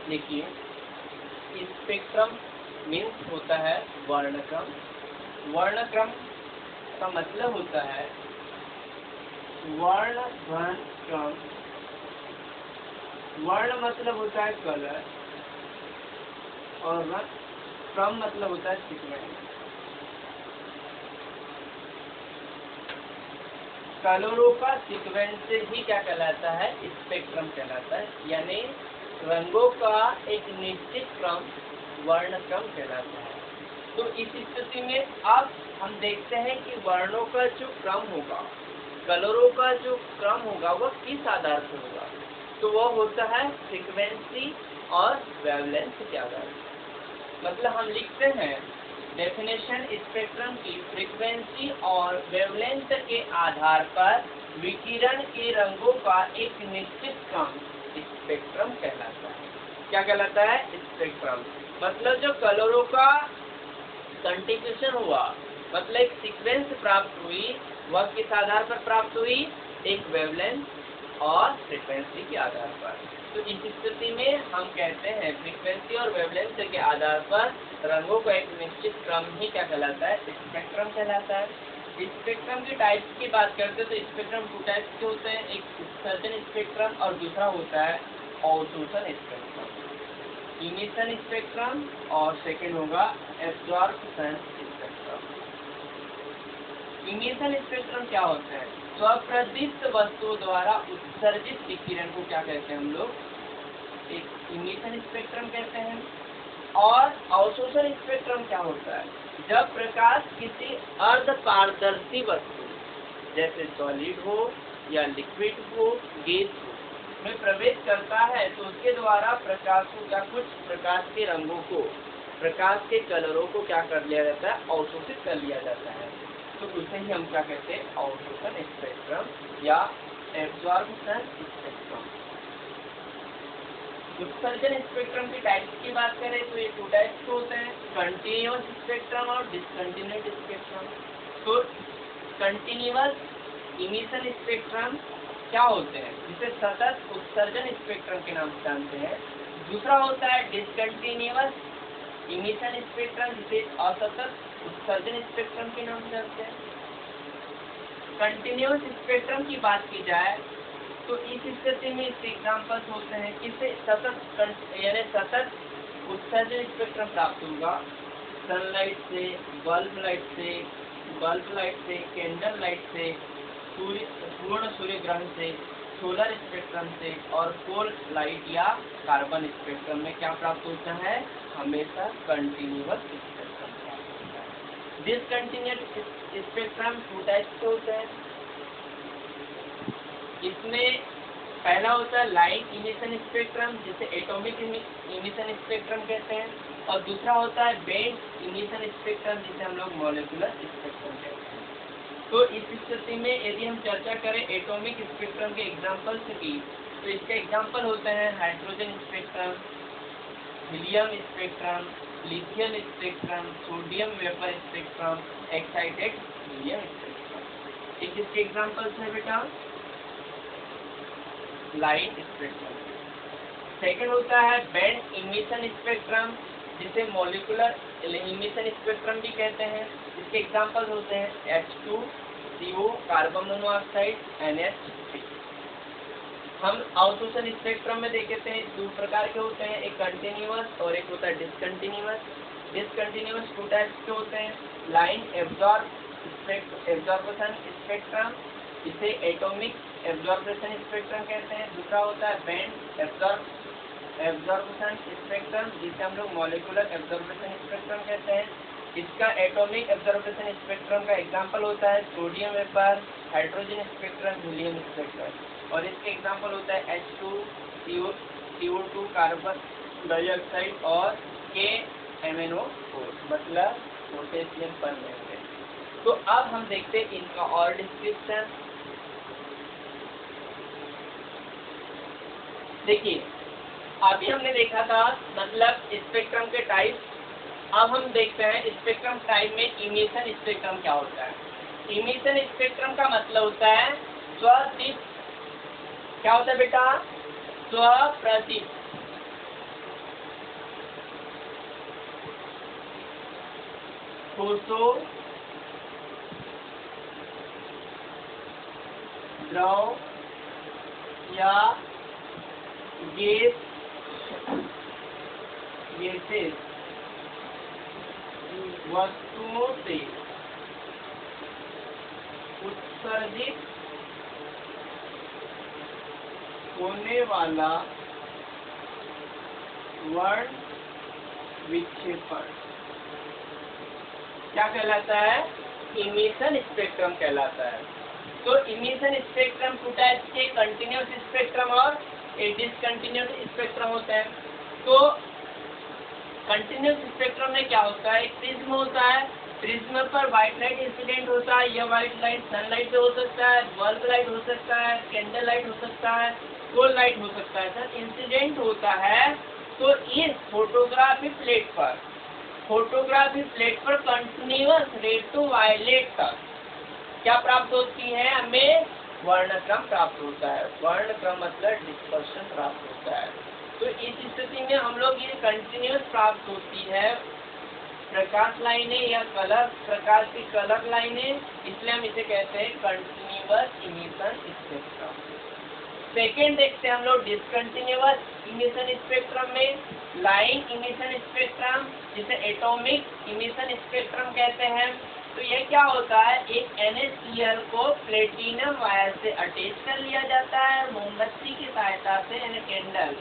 देखिए, spectrum means होता है वर्णक्रम। वर्णक्रम का मतलब होता है वर्णक्रम। वर्ण मतलब होता है कलर और क्रम मतलब होता है सीक्वेंस। कलरों का सीक्वेंस से ही क्या कहलाता है? स्पेक्ट्रम कहलाता है, यानी रंगों का एक निश्चित क्रम वर्णक्रम कहलाता है। तो इस स्थिति में अब हम देखते हैं कि वर्णों का जो क्रम होगा, कलरों का जो क्रम होगा, वह किस आधार पर होगा? तो वह होता है फ्रीक्वेंसी और वेवलेंथ के आधार पर। मतलब हम लिखते हैं डेफिनेशन, स्पेक्ट्रम की फ्रीक्वेंसी और वेवलेंथ के आधार पर विकिरण के रंगों का एक निश्चित क्रम स्पेक्ट्रम कहलाता है। क्या कहलाता है? स्पेक्ट्रम। मतलब जो कलरों का कंट्रीब्यूशन हुआ, मतलब एक सीक्वेंस प्राप्त हुई, वह किस आधार पर प्राप्त हुई? एक वेवलेंथ और फ्रीक्वेंसी के आधार पर। तो इस स्थिति में हम कहते हैं फ्रीक्वेंसी और वेवलेंथ के आधार पर रंगों का एक निश्चित क्रम ही क्या कहलाता है? स्पेक्ट्रम कहलाता है। स्पेक्ट्रम की टाइप्स की बात करते हैं तो स्पेक्ट्रम 2 टाइप्स के होते हैं, एक उत्सर्जन स्पेक्ट्रम और दूसरा होता है अवशोषण स्पेक्ट्रम। इमिशन स्पेक्ट्रम और सेकेंड होगा एब्जॉर्प्शन स्पेक्ट्रम। इमिशन स्पेक्ट्रम क्या होता है? स्वप्रदीप्त वस्तुओं द्वारा उत्सर्जित विकिरण को क्या कहते हैं हम लोग? एक इमिशन स्पेक्ट्रम कहते हैं। और अवशोषण स्पेक्ट्रम क्या होता है? जब प्रकाश किसी अर्ध पारदर्शी वस्तु जैसे सॉलिड हो या लिक्विड हो, गैस हो में प्रवेश करता है तो उसके द्वारा प्रकाश को क्या, कुछ प्रकाश के रंगों को, प्रकाश के कलरों को क्या कर लिया जाता है? अवशोषित कर लिया जाता है। तो उसे ही हम क्या कहते हैं? अवशोषण स्पेक्ट्रम या एब्जॉर्प्शन स्पेक्ट्रम। उत्सर्जन स्पेक्ट्रम की टाइप्स की बात करें तो ये 2 टाइप्स के होते हैं, कंटिन्यूअस स्पेक्ट्रम और डिसकंटिन्यूअस स्पेक्ट्रम। तो कंटिन्यूअस इमिशन स्पेक्ट्रम क्या होते हैं? जिसे सतत उत्सर्जन स्पेक्ट्रम के नाम से जानते हैं। दूसरा होता है डिसकंटिन्यूअस इमिशन स्पेक्ट्रम, जिसे असतत उत्सर्जन स्पेक्ट्रम के नाम से जानते हैं। कंटिन्यूअस स्पेक्ट्रम की बात की जाए तो इस स्थिति में इसके एग्जाम्पल्स होते हैं, किससे? सतत यानी सतत उत्सर्जन स्पेक्ट्रम प्राप्त होगा सनलाइट से, बल्ब लाइट से, कैंडल लाइट से, पूर्ण सूर्य ग्रहण से, सोलर स्पेक्ट्रम से और कोल लाइट या कार्बन स्पेक्ट्रम में क्या प्राप्त होता है? हमेशा कंटिन्यूअस स्पेक्ट्रम प्राप्त होता है। डिसकंटिन्यूअस स्पेक्ट्रम 2 टाइप्स के होते हैं। इसमें पहला होता है लाइन इमिशन स्पेक्ट्रम, जिसे एटॉमिक इमिशन स्पेक्ट्रम कहते हैं, और दूसरा होता है बेंड इमिशन स्पेक्ट्रम, जिसे हम लोग मॉलिक्यूलर स्पेक्ट्रम कहते हैं। तो इस स्थिति में यदि हम चर्चा करें एटॉमिक स्पेक्ट्रम के एग्जाम्पल्स की, तो इसके एग्जाम्पल होते हैं hydrogen spectrum, helium spectrum, lithium spectrum, sodium vapour spectrum, excited helium spectrum. इसके एग्जाम्पल्स है बेटा लाइट स्पेक्ट्रम। सेकेंड होता है बैंड इमिशन स्पेक्ट्रम, जिसे मॉलिक्यूलर इमिशन स्पेक्ट्रम भी कहते हैं। इसके एग्जांपल होते हैं H2, CO, carbon monoxide, NH3। हम अवशोषण स्पेक्ट्रम में देखते हैं 2 प्रकार के होते हैं, एक कंटिन्यूअस और एक होता है डिसकंटिन्यूअस। डिसकंटिन्यूअस 2 टाइप्स के होते हैं, लाइन एब्जॉर्प्शन स्पेक्ट्रम, इसे एटॉमिक एब्जॉर्प्शन स्पेक्ट्रम कहते हैं। दूसरा होता है बैंड एब्जॉर्प्शन स्पेक्ट्रम, जिसे हम लोग मॉलिक्यूलर एब्जॉर्प्शन स्पेक्ट्रम कहते हैं। इसका एटॉमिक एब्जॉर्प्शन स्पेक्ट्रम का एग्जांपल होता है sodium vapour, hydrogen spectrum, helium spectrum, और इसके एग्जांपल होता है H2, CO2, कार्बन डाइऑक्साइड और KMnO4, मतलब पोटेशियम परमैंगनेट। तो अब हम देखते हैं इनका और डिस्क्रिप्शन। देखिए, अभी हमने देखा था मतलब स्पेक्ट्रम के टाइप। अब हम देखते हैं स्पेक्ट्रम टाइप में इमिशन स्पेक्ट्रम क्या होता है। इमिशन स्पेक्ट्रम का मतलब होता है स्वदीप्त। क्या होता है बेटा? स्वप्रदीप्त। ठोसो, द्रव या गैसेस वस्तुओं से उत्सर्जित होने वाला वर्ण विक्षेपण क्या कहलाता है? इमिशन स्पेक्ट्रम कहलाता है। तो इमिशन स्पेक्ट्रम टू टाइप्स के, कंटिन्यूस स्पेक्ट्रम और एक डिसकंटिन्यूस स्पेक्ट्रम होता है। तो कंटिन्यूस स्पेक्ट्रम में क्या होता है? एक प्रिज्म होता है, प्रिज्म पर व्हाइट लाइट इंसिडेंट होता है। यह व्हाइट लाइट सनलाइट से हो सकता है, बल्ब लाइट हो सकता है, कैंडल लाइट हो सकता है, कोल लाइट हो सकता है। सर इंसिडेंट होता है तो इस फोटोग्राफी प्लेट पर कंटिन्यूअस रेड टू वायलेट तक क्या प्राप्त होती है? हमें वर्णक्रम प्राप्त होता है। वर्णक्रम मतलब डिस्पर्शन प्राप्त होता है। तो इस स्थिति में हम लोग ये कंटिन्यूअस प्राप्त होती है प्रकाश लाइनें या कलर, प्रकाश की कलर लाइनें, इसलिए हम इसे कहते हैं कंटिन्यूअस इमिशन स्पेक्ट्रम। सेकेंड देखते हैं हम लोग डिसकंटिन्यूअस इमिशन स्पेक्ट्रम में लाइन इमिशन स्पेक्ट्रम, जिसे एटॉमिक इमिशन स्पेक्ट्रम कहते हैं। तो ये क्या होता है? एक NaCl को प्लेटिनम वायर से अटैच कर लिया जाता है मोमबत्ती की सहायता से, यानी कैंडल,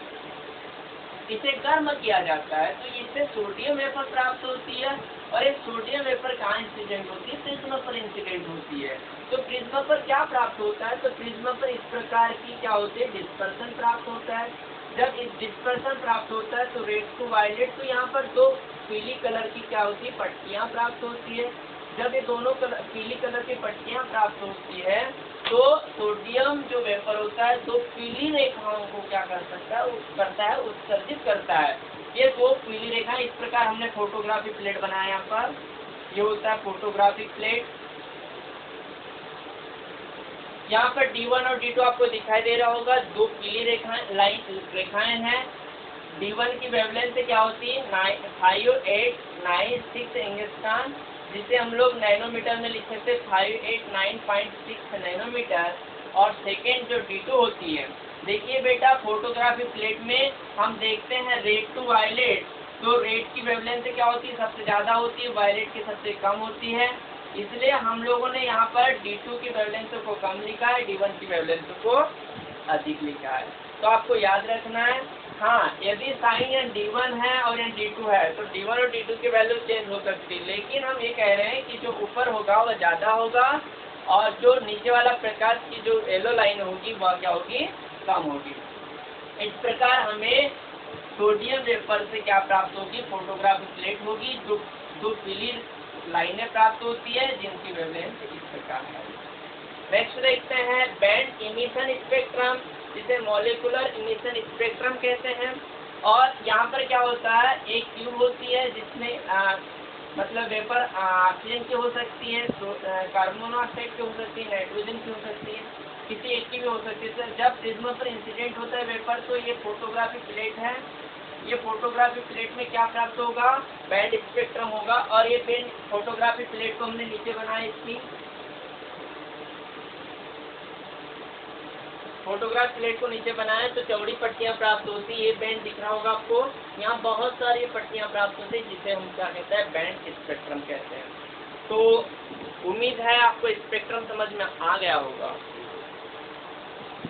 इसे गर्म किया जाता है तो इससे सोडियम वेपर प्राप्त होती है। और एक सोडियम वेपर कहाँ इंसिडेंट होती है? प्रिज्म पर इंसिडेंट होती है। तो प्रिज्म पर क्या प्राप्त होता है? तो प्रिज्म पर इस प्रकार की क्या होती है? डिस्पर्सन प्राप्त होता है। जब इस डिस्पर्सन प्राप्त होता है तो रेड टू वायलेट, तो यहाँ पर दो पीली कलर की क्या होती है? पट्टियाँ प्राप्त होती है। जब ये दोनों पीली कलर की पट्टियाँ प्राप्त होती है तो सोडियम जो वेपर होता है दो पीली रेखाओं को क्या कर सकता है? उत्सर्जित करता है। ये दो पीली रेखाएं, इस प्रकार हमने फोटोग्राफी प्लेट बनाया। यहाँ पर ये होता है फोटोग्राफिक प्लेट। यहाँ पर D1 और D2 आपको दिखाई दे रहा होगा, दो पीली रेखाएं हैं। D1 की वेवलेंथ से क्या होती है? 5896 एंगस्ट्रॉन, जिसे हम लोग नैनोमीटर में लिख सकते हैं 589.6 नैनोमीटर। और सेकेंड जो D2 होती है, देखिए बेटा फोटोग्राफी प्लेट में हम देखते हैं रेड टू वायलेट, तो रेड की वेवलेंथ क्या होती है? सबसे ज़्यादा होती है, वायलेट की सबसे कम होती है। इसलिए हम लोगों ने यहाँ पर D2 की वेवलेंथ को कम लिखा है, D1 की वेवलेंथ को अधिक लिखा है। तो आपको याद रखना है। हाँ, यदि साइन या D1 है और या D2 है तो D1 और D2 की वैल्यू चेंज हो सकती है, लेकिन हम ये कह रहे हैं कि जो ऊपर होगा वह ज़्यादा होगा और जो नीचे वाला प्रकाश की जो येलो लाइन होगी वह क्या होगी? कम होगी। इस प्रकार हमें सोडियम वेपर से क्या प्राप्त होगी? फोटोग्राफी प्लेट होगी, जो दो पीली लाइनें प्राप्त होती है जिनकी वेवलेंथ इस प्रकार है। नेक्स्ट देखते हैं बैंड इमिशन स्पेक्ट्रम, जिसे मॉलिक्यूलर इमिशन स्पेक्ट्रम कहते हैं। और यहाँ पर क्या होता है? एक ट्यूब होती है जिसमें मतलब वेपर ऑक्सीजन की हो सकती है, कार्बन मोनोऑक्साइड की हो सकती है, नाइट्रोजन की हो सकती है, किसी एक की भी हो सकती है। जब प्रिज्म पर इंसिडेंट होता है वेपर तो ये फोटोग्राफी प्लेट है। ये फोटोग्राफी प्लेट में क्या प्राप्त होगा? बैंड स्पेक्ट्रम होगा। और ये बैंड फोटोग्राफी प्लेट को हमने नीचे बनाया, इसकी फोटोग्राफ प्लेट को नीचे बनाया तो चौड़ी पट्टियां प्राप्त होती है। ये बैंड दिख रहा होगा आपको, यहाँ बहुत सारी पट्टियां प्राप्त होती है जिसे हम क्या कहते हैं? बैंड स्पेक्ट्रम कहते हैं। तो उम्मीद है आपको स्पेक्ट्रम समझ में आ गया होगा।